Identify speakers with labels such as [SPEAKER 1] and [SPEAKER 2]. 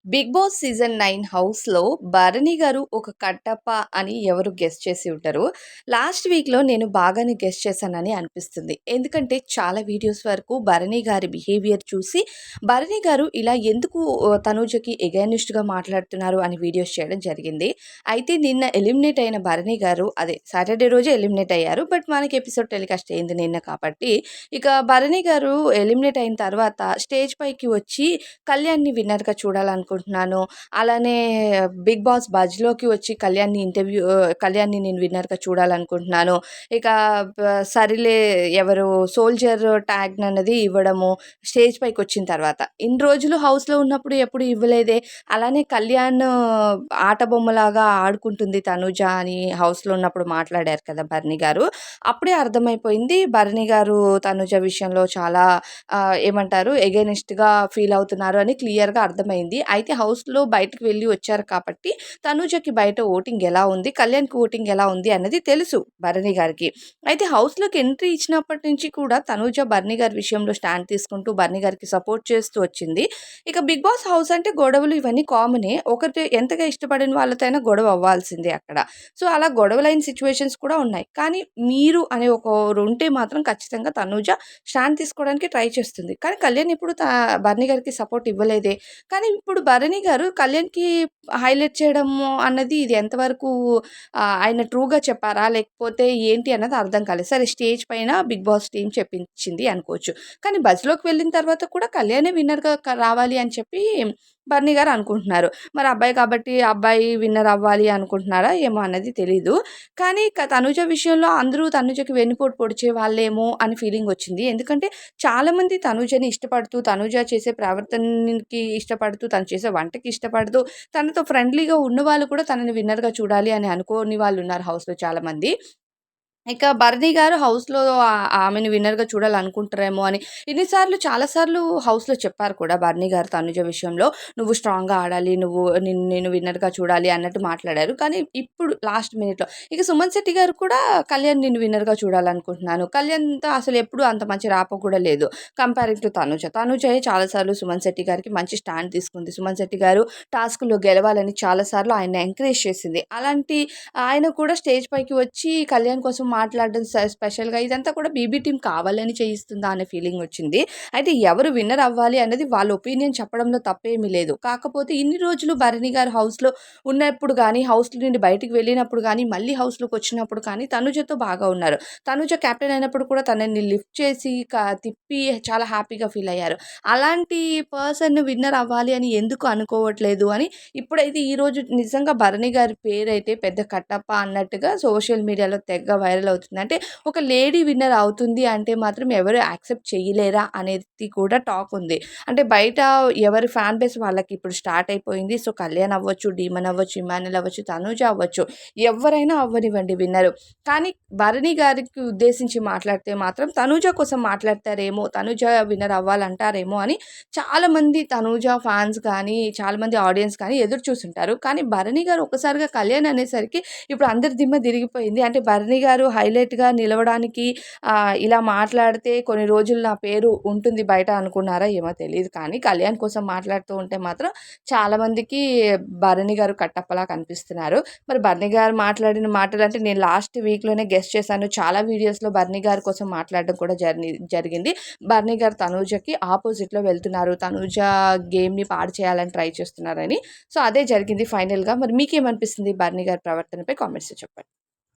[SPEAKER 1] 'Big boss' season 9 హౌస్‌లో భరణి గారు ఒక కట్టప్ప అని ఎవరు గెస్ చేసి ఉంటారు. లాస్ట్ వీక్‌లో నేను బాగానే గెస్ చేశానని అనిపిస్తుంది. ఎందుకంటే చాలా వీడియోస్ వరకు భరణి గారి బిహేవియర్ చూసి భరణి గారు ఇలా ఎందుకు తనూజకి ఎగైనిస్ట్‌గా మాట్లాడుతున్నారు అని వీడియోస్ చేయడం జరిగింది. అయితే నిన్న ఎలిమినేట్ అయిన భరణి గారు అదే సాటర్‌డే రోజే ఎలిమినేట్ అయ్యారు. బట్ మనకి ఎపిసోడ్ టెలికాస్ట్ అయింది నిన్న కాబట్టి ఇక భరణి గారు ఎలిమినేట్ అయిన తర్వాత స్టేజ్ పైకి వచ్చి కళ్యాణ్‌ని విన్నర్‌గా చూడాలనుకుంటున్నాను. అలానే 'బిగ్ బాస్' బజ్‌లోకి వచ్చి కళ్యాణ్‌ని నేను విన్నర్‌గా చూడాలనుకుంటున్నాను. ఇక బ సరిలే ఎవరు 'సోల్జర్' ట్యాగ్ అన్నది ఇవ్వడము స్టేజ్ పైకొచ్చిన తర్వాత. ఇన్ని రోజులు హౌస్‌లో ఉన్నప్పుడు ఎప్పుడు ఇవ్వలేదే. అలానే కళ్యాణ్ ఆట బొమ్మలాగా ఆడుకుంటుంది తనుజ అని హౌస్‌లో ఉన్నప్పుడు మాట్లాడారు కదా! భరణి గారు. అప్పుడే అర్థమైపోయింది భరణి గారు తనుజ విషయంలో చాలా ఏమంటారు ఎగైనిస్ట్‌గా ఫీల్ అవుతున్నారు అని క్లియర్‌గా అర్థమైంది. అయితే హౌస్‌లో బయటకి వెళ్లి వచ్చారు కాబట్టి తనూజకి బయట ఓటింగ్ ఎలా ఉంది, కళ్యాణ్‌కి ఓటింగ్ ఎలా ఉంది అన్నది తెలుసు భరణి గారికి. అయితే హౌస్‌లోకి ఎంట్రీ ఇచ్చినప్పటి నుంచి కూడా తనూజ భరణి గారి విషయంలో స్టాండ్ తీసుకుంటూ భరణి గారికి సపోర్ట్ చేస్తూ వచ్చింది. ఇక 'బిగ్ బాస్' హౌస్ అంటే గొడవలు ఇవన్నీ కామనే. ఒకటి ఎంతగా ఇష్టపడిన వాళ్ళతో అయినా గొడవ అవ్వాల్సిందే అక్కడ. సో, అలా గొడవలైన సిట్యుయేషన్స్ కూడా ఉన్నాయి. కానీ మీరు అనే ఒకరుంటే మాత్రం ఖచ్చితంగా తనూజ స్టాండ్ తీసుకోవడానికి ట్రై చేస్తుంది. కానీ కళ్యాణ్ ఎప్పుడు భరణి గారికి సపోర్ట్ ఇవ్వలేదే. కానీ ఇప్పుడు భరణి గారు కళ్యాణ్‌కి హైలైట్ చేయడము అన్నది ఇది ఎంతవరకు ఆయన ట్రూగా చెప్పారా? లేకపోతే ఏంటి అన్నది అర్థం కాలేదు. సరే స్టేజ్ పైన 'బిగ్ బాస్' టీమ్ చెప్పించింది అనుకోవచ్చు. కానీ బజ్‌లోకి వెళ్ళిన తర్వాత కూడా కళ్యాణే విన్నర్‌గా రావాలి అని చెప్పి భరణి గారు అనుకుంటున్నారు. మరి అబ్బాయి కాబట్టి అబ్బాయి విన్నర్ అవ్వాలి అనుకుంటున్నారా ఏమో అన్నది తెలీదు. కానీ తనుజ విషయంలో అందరూ తనుజకి వెన్నుపోటు పొడిచే వాళ్ళేమో అని ఫీలింగొచ్చింది. ఎందుకంటే చాలామంది తనుజని ఇష్టపడుతూ, తనుజ చేసే ప్రవర్తనకి ఇష్టపడుతూ, తను చేసే వంటకి ఇష్టపడుతూ, తనతో ఫ్రెండ్లీగా ఉన్నవాళ్ళు కూడా తనని విన్నర్‌గా చూడాలి అని అనుకోని వాళ్ళున్నారు హౌస్‌లో చాలామంది. ఇక భరణి గారు హౌస్‌లో ఆమెను విన్నర్‌గా చూడాలనుకుంటారేమో అని చాలా సార్లు హౌస్‌లో చెప్పారు కూడా భరణి గారు తనుజ విషయంలో. "నువ్వు స్ట్రాంగ్‌గా ఆడాలి. నేను విన్నర్‌గా చూడాలి" అన్నట్టు మాట్లాడారు. కానీ ఇప్పుడు లాస్ట్ మినిట్‌లో ఇక సుమన్ శెట్టి గారు కూడా కళ్యాణ్ నిన్ను విన్నర్‌గా చూడాలనుకుంటున్నాను. కళ్యాణ్‌తో అసలు ఎప్పుడు అంత మంచి రాపో కూడా లేదు. Comparing to Tanuja. తనుజే చాలా సార్లు సుమన్ శెట్టి గారికి మంచి స్టాండ్ తీసుకుంది. సుమన్ శెట్టి గారు టాస్క్‌లో గెలవాలని చాలా సార్లు ఆయన్ని ఎంకరేజ్ చేసింది. అలాంటి ఆయన కూడా స్టేజ్ పైకి వచ్చి కళ్యాణ్ కోసం మాట్లాడడం స్పెషల్‌గా ఇదంతా కూడా బీబీ టీమ్ కావాలని చేయిస్తుందా అనే ఫీలింగొచ్చింది. అయితే ఎవరు విన్నర్ అవ్వాలి అన్నది వాళ్ళ ఒపీనియన్ చెప్పడంలో తప్పేమీ లేదు. కాకపోతే ఇన్ని రోజులు భరణి గారు హౌస్‌లో ఉన్నప్పుడు గానీ, హౌస్ నుండి బయటికి వెళ్ళినప్పుడు గానీ, మళ్ళీ హౌస్‌లోకొచ్చినప్పుడు కానీ తనుజతో బాగా ఉన్నారు. తనుజ కెప్టెన్ అయినప్పుడు కూడా తనని లిఫ్ట్ చేసి తిప్పి చాలా హ్యాపీగా ఫీల్ అయ్యారు. అలాంటి పర్సన్ విన్నర్ అవ్వాలి అని ఎందుకు అనుకోవట్లేదు అని ఇప్పుడైతే ఈరోజు నిజంగా భరణి గారి పేరైతే పెద్ద కట్టప్ప అన్నట్టుగా సోషల్ మీడియాలో తెగ వైరల్ అవుతుంది. అంటే ఒక లేడీ విన్నర్ అవుతుంది అంటే మాత్రం ఎవరు యాక్సెప్ట్ చేయలేరా అనేది కూడా టాక్ ఉంది. అంటే బయట ఎవరి ఫ్యాన్ బేస్ వాళ్ళకి ఇప్పుడు స్టార్ట్ అయిపోయింది. సో, కళ్యాణ్ అవ్వచ్చు, డీమన్ అవ్వచ్చు, ఇమాన్యుల్ అవ్వచ్చు, తనూజ అవ్వచ్చు, ఎవరైనా అవ్వనివ్వండి విన్నరు. కానీ భరణి గారికి ఉద్దేశించి మాట్లాడితే మాత్రం తనూజ కోసం మాట్లాడతారేమో, తనూజ విన్నర్ అవ్వాలంటారేమో అని చాలామంది తనూజ ఫ్యాన్స్ కానీ, చాలామంది ఆడియన్స్ కానీ ఎదురు చూసుంటారు. కానీ భరణి గారు ఒక్కసారిగా కళ్యాణ్ అనేసరికి ఇప్పుడు అందరి దిమ్మ తిరిగిపోయింది. అంటే భరణి గారు హైలైట్‌గా నిలవడానికి ఇలా మాట్లాడితే కొన్ని రోజులు నా పేరు ఉంటుంది బయట అనుకున్నారా ఏమో తెలీదు. కానీ కళ్యాణ్ కోసం మాట్లాడుతూ ఉంటే మాత్రం చాలామందికి భరణి గారు కట్టప్పలా కనిపిస్తున్నారు. మరి భరణి గారు మాట్లాడిన మాటలు అంటే నేను లాస్ట్ వీక్‌లోనే గెస్ చేశాను. చాలా వీడియోస్‌లో భరణి గారి కోసం మాట్లాడడం కూడా జరిగింది. భరణి గారు తనూజకి ఆపోజిట్‌లో వెళ్తున్నారు. తనూజ గేమ్‌ని పాడు చేయాలని ట్రై చేస్తున్నారని. సో, అదే జరిగింది ఫైనల్‌గా. మరి మీకేమనిపిస్తుంది భరణి గారి ప్రవర్తనపై కామెంట్స్‌లో చెప్పండి.